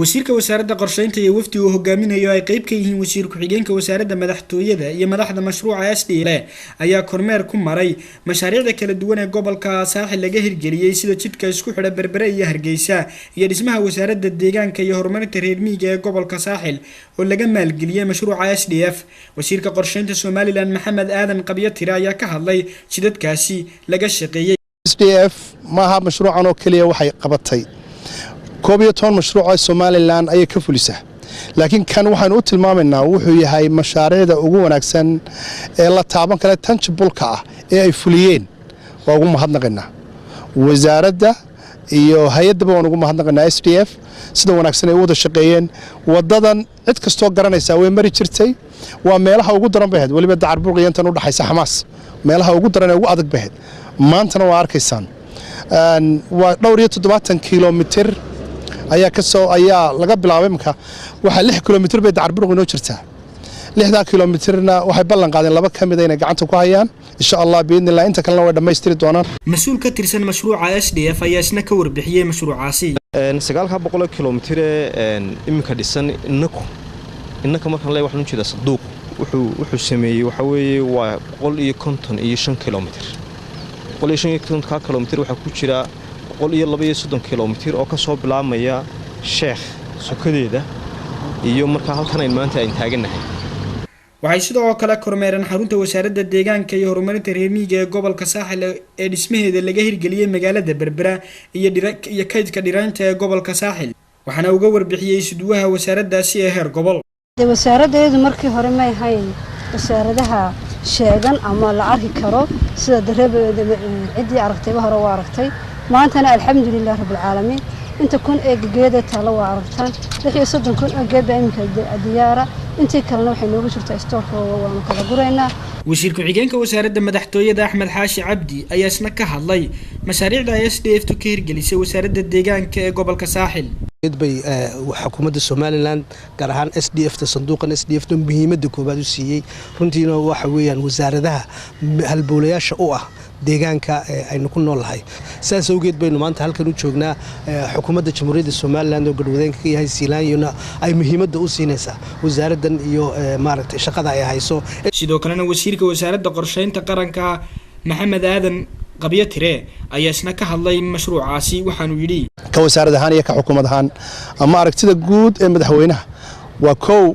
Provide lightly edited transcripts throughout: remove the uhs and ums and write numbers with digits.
wasiirka wasaaradda qorsheynta iyo wafdiga hogaaminayo ay qayb ka yihiin wasiir ku-xigeenka wasaaradda madaxtooyada iyo madaxda mashruuca SDL ayaa kormeer ku maray mashaariicda kala duwan ee gobolka Saaxil laga hirgeliyay sida jidka isku xidha Berbera iyo Hargeysa iyo dhismaha wasaaradda deegaanka iyo horumarinta reer miyiga ee gobolka Saaxil oo laga maalgeliyay mashruuca SDF. wasiirka qorsheynta Somaliland Maxamed Aadan Qabyatire ayaa ka hadlay jidadkaasi laga shaqeeyay. SDF maaha mashruucan oo kaliya waxay qabatay كوبيتون مشروع سوماليلاند أي كفلسة لكن كان وحن قلت المامنا وحي هاي مشاريع ده وجوه نكسن إلا تعبان كلا تنش بولكا أي فليين وأقوم مهضنا قلنا وزارة ده إيو هيد بون وأقوم مهضنا قلنا SDF سدوا نكسن يوضع الشقيين وضدن اتكستوا قرنا يسوي مريتشرتي ومالها وجود درن بهد واللي بدأ عربوغي أنت نود حيس حماس مالها وجود درن وأدق بهد ما أنت نواركيسان ودورية 7 كيلومتر ayaa ka soo laga bilaabay marka waxa 6 kilomitir bay Dacarbur inoo jirtaa 6 kilomitirna waxay ballan qaadeen laba kamid ah inay gacanta ku hayaan insha Allah biidnillah inta kalena way dhameystiri doonaan. Mas'uul ka tirsan mashruuca SDF ayaa isna ka warbixiyay mashruucaasi 900 kilomitir iminka dhisan innaka markan lay waxaan u jeedaa saduuq wuxuu sameeyay waxa weeye waa 155 kilomitir 155 kilomitir waxa ku jira 132 kilomitir oo ka soo bilaabmaya Sheekh Sokodeeda iyo marka halkan ay maanta ay taaganahay. waxay sidoo kale kormeereen xarunta wasaaradda deegaanka iyo horumarinta reer miyiga ee gobolka Saaxil ee dhismaheeda laga hirgeliyay magaalada Berbera iyo kaydka dhiraanta ee gobolka Saaxil waxaana uga warbixiyay sidwaha wasaaraddaasi ee heer gobol. wasaaraddeedu markii hore ma ahayn wasaaradaha sheegan ama la arki karo sida dareebeeda cidii aragtay hore waa aragtay maantana alxamdulillaah rabbil caalamiin inta kun ee geeda talo waa aragtaan 6 kun oo geed imka diyaara intii kalena waxay noogu jirtaa stoorka waan kala gureynaa. wasiir ku-xigeenka wasaaradda madaxtooyada Axmed Xaashi Cabdi ayaa isna ka hadlay mashaariicda SDF ka hirgelisay wasaaradda deegaanka ee gobolka Saaxil. bay xukuumadda Somaliland gaar ahaan SDF sanduuqan SDF muhiimadda koobaad u siiyay runtiina waxa weeyaan wasaaradaha halbowlayaasha u ah deegaanka aynu ku noolahay saas awgeed baynu maanta halkan u joognaa xukuumadda jamhuuriyadda Somaliland oo gadwadeenka ka yahay Siilaanyona ay muhiimadda u siinaysaa wasaaraddan iyo maaragtay shaqada ay hayso. sidoo kalena wasiirka wasaaradda qorsheynta qaranka Maxamed Aadan Qabyatire ayaa isna ka hadlay mashruucaasi waxaanu yiri ka wasaaradda ahaan iyo ka xukuumad ahaan ama aragtida guud ee madaxweynaha waa koow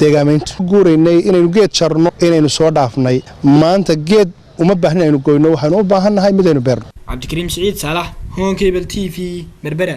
deegaameynta guureynay inaynu geed jarno inaynu soo dhaafnay maanta geed uma baahna inaynu goyno waxaanu u baahannahay mid aynu beerno. Cabdikariim Saciid Saalax Hon Cable TV Berbera.